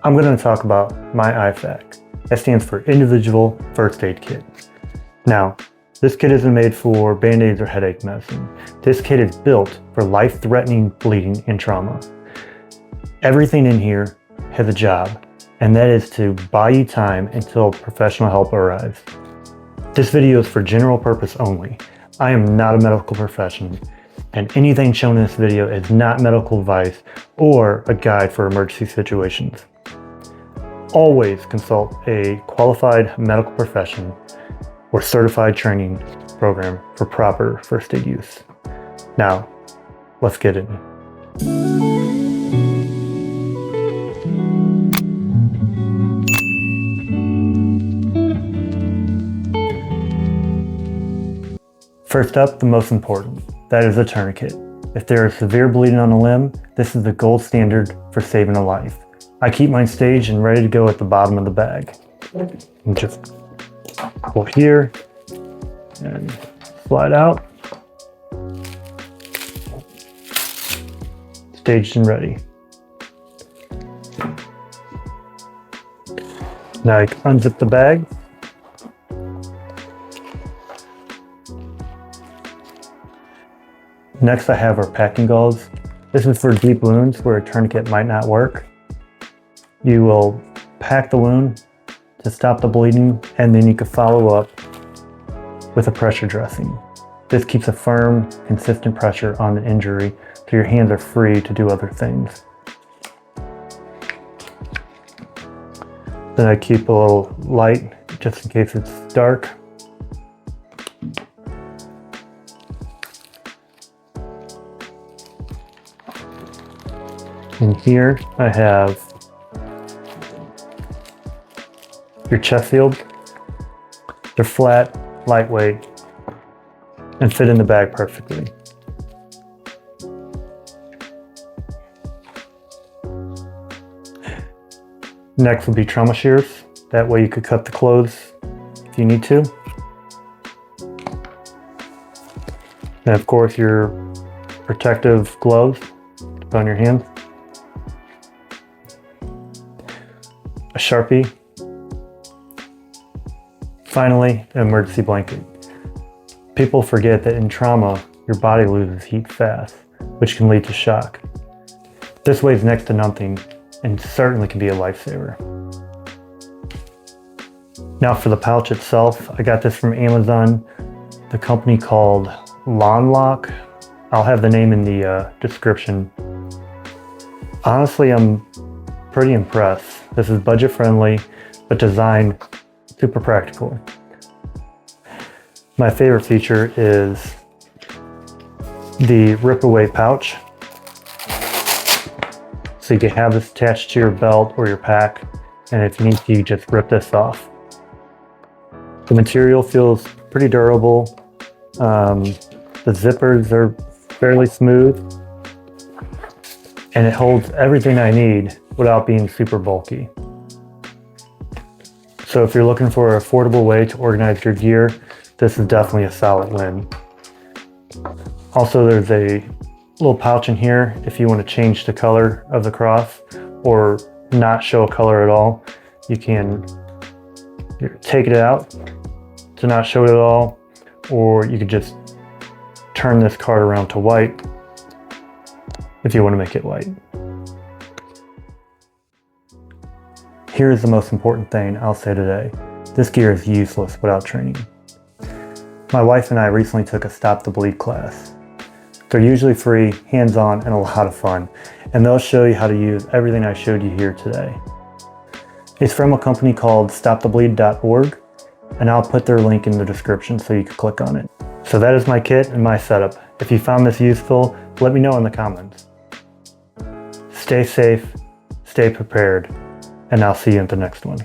I'm going to talk about my IFAK. That stands for Individual First Aid Kit. Now, this kit isn't made for band-aids or headache medicine. This kit is built for life-threatening bleeding and trauma. Everything in here has a job, and that is to buy you time until professional help arrives. This video is for general purpose only. I am not a medical professional, and anything shown in this video is not medical advice or a guide for emergency situations. Always consult a qualified medical profession or certified training program for proper first aid use. Now, let's get in. First up, the most important, that is a tourniquet. If there is severe bleeding on a limb, this is the gold standard for saving a life. I keep mine staged and ready to go at the bottom of the bag. And just pull here and slide out. Staged and ready. Now I unzip the bag. Next I have our packing gauze. This is for deep wounds where a tourniquet might not work. You will pack the wound to stop the bleeding, and then you can follow up with a pressure dressing. This keeps a firm, consistent pressure on the injury so your hands are free to do other things. Then I keep a little light just in case it's dark. And here I have your chest shields. They're flat, lightweight, and fit in the bag perfectly. Next will be trauma shears. That way you could cut the clothes if you need to. And of course your protective gloves to put on your hands. A Sharpie. Finally, an emergency blanket. People forget that in trauma, your body loses heat fast, which can lead to shock. This weighs next to nothing and certainly can be a lifesaver. Now for the pouch itself, I got this from Amazon, the company called Lonloke. I'll have the name in the description. Honestly, I'm pretty impressed. This is budget friendly, but designed super practical. My favorite feature is the rip away pouch. So you can have this attached to your belt or your pack, and if you need to, you just rip this off. The material feels pretty durable. The zippers are fairly smooth, and it holds everything I need without being super bulky. So if you're looking for an affordable way to organize your gear, this is definitely a solid win. Also, there's a little pouch in here if you want to change the color of the cross or not show a color at all. You can take it out to not show it at all, or you could just turn this card around to white if you want to make it white. Here's the most important thing I'll say today. This gear is useless without training. My wife and I recently took a Stop the Bleed class. They're usually free, hands-on, and a lot of fun, and they'll show you how to use everything I showed you here today. It's from a company called stopthebleed.org, and I'll put their link in the description so you can click on it. So that is my kit and my setup. If you found this useful, let me know in the comments. Stay safe, stay prepared, and I'll see you in the next one.